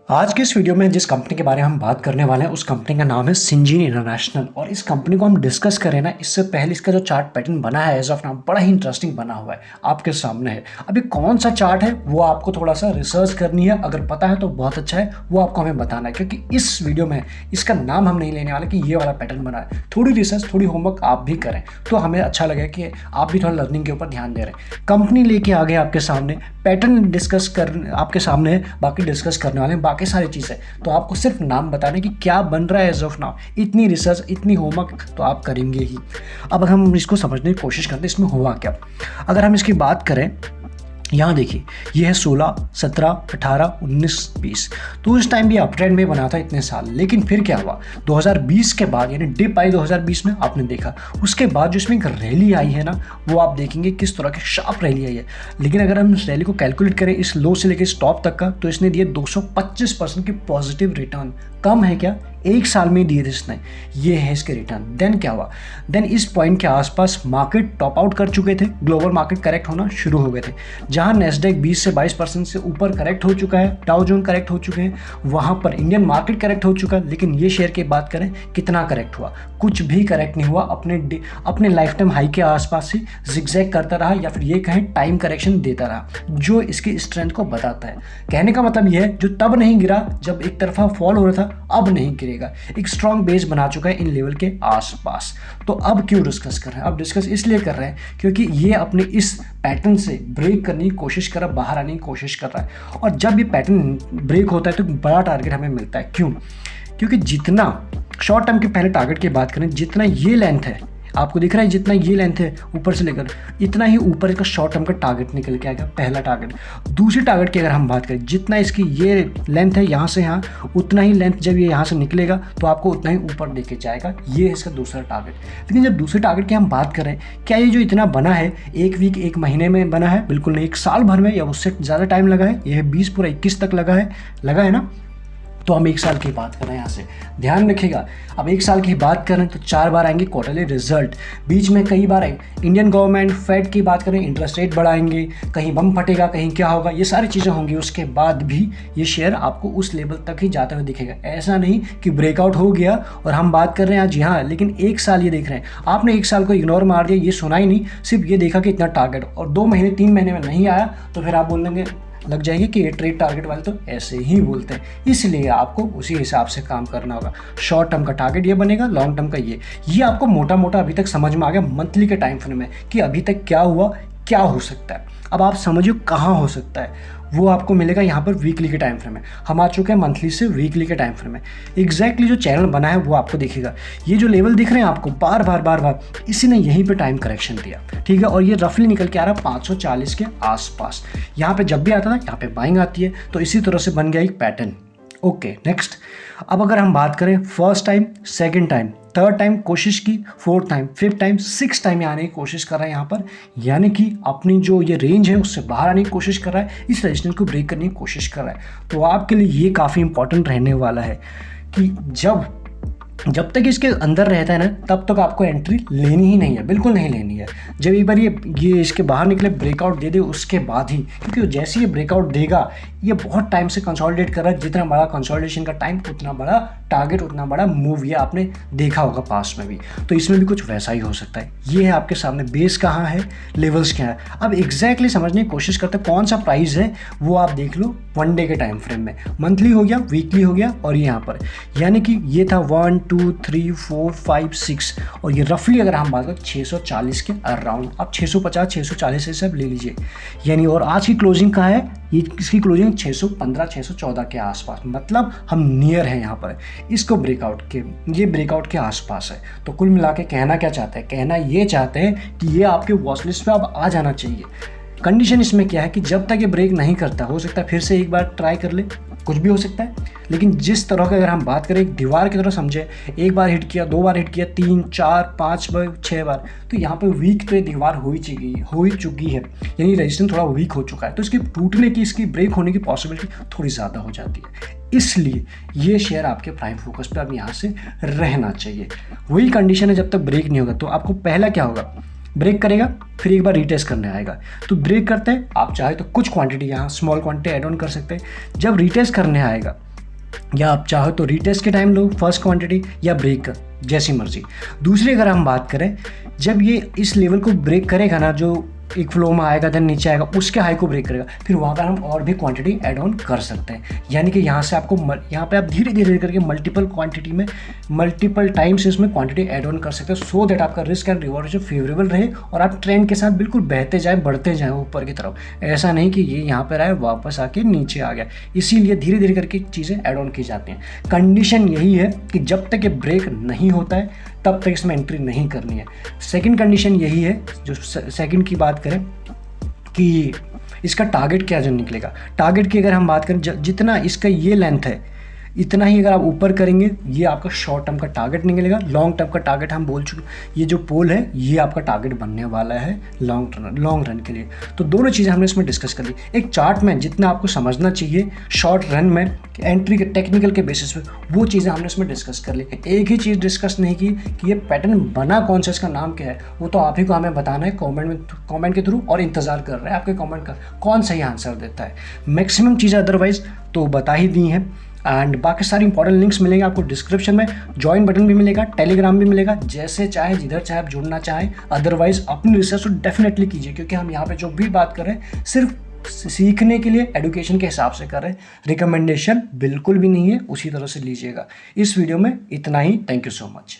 आज के इस वीडियो में जिस कंपनी के बारे में हम बात करने वाले हैं उस कंपनी का नाम है सिंजीन इंटरनेशनल। और इस कंपनी को हम डिस्कस करें ना, इससे पहले इसका जो चार्ट पैटर्न बना है एज ऑफ नाउ बड़ा ही इंटरेस्टिंग बना हुआ है, आपके सामने है। अभी कौन सा चार्ट है वो आपको थोड़ा सा रिसर्च करनी है, अगर पता है तो बहुत अच्छा है, वो आपको हमें बताना है, क्योंकि इस वीडियो में इसका नाम हम नहीं लेने वाले कि ये वाला पैटर्न बना है। थोड़ी रिसर्च थोड़ी होमवर्क आप भी करें तो हमें अच्छा लगे कि आप भी थोड़ा लर्निंग के ऊपर ध्यान दे रहे हैं। कंपनी लेके आ गए आपके सामने, पैटर्न डिस्कस कर आपके सामने है, बाकी डिस्कस करने वाले हैं बाकी सारी चीज़ें। तो आपको सिर्फ नाम बताने कि क्या बन रहा है एज ऑफ नाउ, इतनी रिसर्च इतनी होमवर्क तो आप करेंगे ही। अब अगर हम इसको समझने की कोशिश करते हैं इसमें हुआ क्या। अगर हम इसकी बात करें, यहाँ देखिए ये है 16, 17, 18, 19, 20। तो उस टाइम भी अप ट्रेंड में बना था इतने साल, लेकिन फिर क्या हुआ 2020 के बाद, यानी डिप आई 2020 में, आपने देखा। उसके बाद जो इसमें एक रैली आई है ना, वो आप देखेंगे किस तरह की शार्प रैली आई है। लेकिन अगर हम इस रैली को कैलकुलेट करें इस लो से लेकर इस टॉप तक का, तो इसने दिए 225% की पॉजिटिव रिटर्न। कम है क्या, एक साल में दिए थे इसने, ये है इसके रिटर्न। देन क्या हुआ, देन इस पॉइंट के आसपास मार्केट टॉप आउट कर चुके थे, ग्लोबल मार्केट करेक्ट होना शुरू हो गए थे। जहां नेस्डैक 20 से 22% से ऊपर करेक्ट हो चुका है, डाउ जोन करेक्ट हो चुके हैं, वहां पर इंडियन मार्केट करेक्ट हो चुका है। लेकिन ये शेयर की बात करें कितना करेक्ट हुआ, कुछ भी करेक्ट नहीं हुआ, अपने लाइफ टाइम हाई के आसपास ही जिगजैग करता रहा, या फिर ये कहें टाइम करेक्शन देता रहा, जो इसकी स्ट्रेंथ को बताता है। कहने का मतलब यह है जो तब नहीं गिरा जब एक तरफा फॉल हो रहा था, अब नहीं गिरेगा, एक स्ट्रॉन्ग बेस बना चुका है इन लेवल के आसपास। तो अब क्यों डिस्कस कर रहे हैं, अब डिस्कस इसलिए कर रहे हैं क्योंकि ये अपने इस पैटर्न से ब्रेक करने की कोशिश कर रहा है, बाहर आने की कोशिश कर रहा है। और जब ये पैटर्न ब्रेक होता है तो बड़ा टारगेट हमें मिलता है। क्यों, क्योंकि जितना शॉर्ट टर्म के पहले टारगेट की बात करें, जितना ये लेंथ है आपको दिख रहा है, जितना ये लेंथ है ऊपर से लेकर, इतना ही ऊपर इसका शॉर्ट टर्म का टारगेट निकल के आएगा, पहला टारगेट। दूसरी टारगेट की अगर हम बात करें, जितना इसकी ये लेंथ है यहाँ से यहाँ, उतना ही लेंथ जब ये यहाँ से निकलेगा तो आपको उतना ही ऊपर लेके जाएगा, ये है इसका दूसरा टारगेट। लेकिन जब दूसरे टारगेट की हम बात करें, क्या ये जो इतना बना है एक वीक एक महीने में बना है, बिल्कुल नहीं, एक साल भर में या उससे ज़्यादा टाइम लगा है, यह 20 पूरा 21 तक लगा है ना। तो हम एक साल की बात कर रहे हैं, यहाँ से ध्यान रखिएगा। अब एक साल की बात करें तो 4 बार आएंगे क्वार्टरली रिजल्ट, बीच में कई बार आएंगे इंडियन गवर्नमेंट फेड की बात करें, इंटरेस्ट रेट बढ़ाएंगे, कहीं बम फटेगा, कहीं क्या होगा, ये सारी चीज़ें होंगी। उसके बाद भी ये शेयर आपको उस लेवल तक ही जाते हुए दिखेगा। ऐसा नहीं कि ब्रेकआउट हो गया और हम बात कर रहे हैं आज यहाँ, लेकिन एक साल ये देख रहे हैं। आपने एक साल को इग्नोर मार दिया, ये सुना ही नहीं, सिर्फ ये देखा कि इतना टारगेट, और 2 महीने 3 महीने में नहीं आया तो फिर आप बोलेंगे लग जाएगी कि ये ट्रेड टारगेट वाले तो ऐसे ही बोलते हैं। इसलिए आपको उसी हिसाब से काम करना होगा। शॉर्ट टर्म का टारगेट ये बनेगा, लॉन्ग टर्म का ये आपको मोटा मोटा अभी तक समझ में आ गया मंथली के टाइम फ्रेम में कि अभी तक क्या हुआ, क्या हो सकता है। अब आप समझिए कहाँ हो सकता है, वो आपको मिलेगा यहाँ पर वीकली के टाइम फ्रेम में। हम आ चुके हैं मंथली से वीकली के टाइम फ्रेम में। एग्जैक्टली जो चैनल बना है वो आपको दिखेगा, ये जो लेवल दिख रहे हैं आपको बार बार इसी ने यहीं पे टाइम करेक्शन दिया, ठीक है। और ये रफली निकल के आ रहा है 540 के आसपास। यहाँ पे जब भी आता था यहाँ पे बाइंग आती है, तो इसी तरह से बन गया एक पैटर्न। ओके नेक्स्ट, अब अगर हम बात करें first time, second time, third time कोशिश की, fourth time, fifth time, six time आने की कोशिश कर रहा है यहाँ पर, यानी कि अपनी जो ये रेंज है उससे बाहर आने की कोशिश कर रहा है, इस रेजिस्टेंस को ब्रेक करने की कोशिश कर रहा है। तो आपके लिए ये काफ़ी इंपॉर्टेंट रहने वाला है कि जब तक इसके अंदर रहता है ना, तब तक आपको एंट्री लेनी ही नहीं है, बिल्कुल नहीं लेनी है। जब एक बार ये इसके बाहर निकले, ब्रेकआउट दे दे, उसके बाद ही, क्योंकि जैसे ये ब्रेकआउट देगा, ये बहुत टाइम से कंसोलिडेट कर रहा है, जितना बड़ा कंसोलिडेशन का टाइम उतना बड़ा टारगेट, उतना बड़ा मूव, ये आपने देखा होगा पास्ट में भी। तो इसमें भी कुछ वैसा ही हो सकता है। ये है आपके सामने, बेस कहाँ है, लेवल्स क्या है। अब एग्जैक्टली समझने की कोशिश करते हैं कौन सा प्राइस है, वो आप देख लो 1 डे के टाइम फ्रेम में। मंथली हो गया, वीकली हो गया, और ये यहाँ पर, यानी कि ये था 1 2 3 4 5 6, और ये रफली अगर हम बात करें 640 के अराउंड। आप 650 640 से सब ले लीजिए, यानी। और आज की क्लोजिंग कहाँ है, ये इसकी क्लोजिंग 615 614 के आसपास, मतलब हम नियर हैं यहाँ पर इसको ब्रेकआउट के, ये ब्रेकआउट के आसपास है। तो कुल मिला के कहना क्या चाहते हैं, कहना ये चाहते हैं कि ये आपके वॉच लिस्ट पे अब आ जाना चाहिए। कंडीशन इसमें क्या है कि जब तक ये ब्रेक नहीं करता, हो सकता है फिर से एक बार ट्राई कर ले, कुछ भी हो सकता है। लेकिन जिस तरह की अगर हम बात करें, एक दीवार की तरह समझे, एक बार हिट किया, 2 बार हिट किया, 3 4 5 बार 6 बार, तो यहाँ पे वीक तो दीवार हो ही चुकी है, यानी रेजिस्टेंस थोड़ा वीक हो चुका है। तो इसकी टूटने की, इसकी ब्रेक होने की पॉसिबिलिटी थोड़ी ज़्यादा हो जाती है। इसलिए ये शेयर आपके प्राइम फोकस पे अब यहाँ से रहना चाहिए। वही कंडीशन है, जब तक ब्रेक नहीं होगा तो आपको पहला क्या होगा, ब्रेक करेगा, फिर एक बार रीटेस्ट करने आएगा। तो ब्रेक करते हैं, आप चाहे तो कुछ क्वांटिटी यहाँ स्मॉल क्वांटिटी ऐड ऑन कर सकते हैं। जब रीटेस्ट करने आएगा या आप चाहो तो रीटेस्ट के टाइम लो फर्स्ट क्वांटिटी या ब्रेक जैसी मर्जी। दूसरी अगर हम बात करें, जब ये इस लेवल को ब्रेक करेगा ना, जो एक फ्लो में आएगा देन नीचे आएगा, उसके हाई को ब्रेक करेगा, फिर वहाँ पर हम और भी क्वांटिटी ऐड ऑन कर सकते हैं। यानी कि यहाँ से आपको यहाँ पे आप धीरे धीरे करके मल्टीपल क्वांटिटी में मल्टीपल टाइम्स इसमें क्वांटिटी ऐड ऑन कर सकते हैं, सो दैट आपका रिस्क एंड रिवॉर्ड जो फेवरेबल रहे और आप ट्रेंड के साथ बिल्कुल बहते जाएँ, बढ़ते जाएँ ऊपर की तरफ। ऐसा नहीं कि ये यहाँ पर आए वापस आके नीचे आ गया। इसीलिए धीरे धीरे करके चीज़ें ऐड ऑन की जाती हैं। कंडीशन यही है कि जब तक ये ब्रेक नहीं होता है तब तक इसमें एंट्री नहीं करनी है। सेकंड कंडीशन यही है, जो सेकंड की बात करें कि इसका टारगेट क्या जो निकलेगा। टारगेट की अगर हम बात करें, जितना इसका ये लेंथ है इतना ही अगर आप ऊपर करेंगे ये आपका शॉर्ट टर्म का टारगेट निकलेगा। लॉन्ग टर्म का टारगेट हम बोल चुके, ये जो पोल है ये आपका टारगेट बनने वाला है लॉन्ग रन के लिए। तो दोनों चीज़ें हमने इसमें डिस्कस कर ली। एक चार्ट में जितना आपको समझना चाहिए शॉर्ट रन में एंट्री के टेक्निकल के बेसिस पे, वो चीज़ें हमने इसमें डिस्कस कर ली। एक ही चीज़ डिस्कस नहीं की कि ये पैटर्न बना कौन सा, इसका नाम क्या है, वो तो आप ही को हमें बताना है कॉमेंट के थ्रू, और इंतज़ार कर रहे हैं आपके कॉमेंट का कौन सही आंसर देता है। मैक्सिमम चीज़ें अदरवाइज तो बता ही दी हैं। एंड बाकी सारी इंपॉर्टेंट लिंक्स मिलेंगे आपको डिस्क्रिप्शन में। ज्वाइन बटन भी मिलेगा, टेलीग्राम भी मिलेगा, जैसे चाहे जिधर चाहे आप जुड़ना चाहें। अदरवाइज अपनी रिसर्च तो डेफिनेटली कीजिए, क्योंकि हम यहाँ पे जो भी बात कर रहे हैं सिर्फ सीखने के लिए, एडुकेशन के हिसाब से कर रहे हैं। रिकमेंडेशन बिल्कुल भी नहीं है, उसी तरह से लीजिएगा। इस वीडियो में इतना ही। Thank you so much.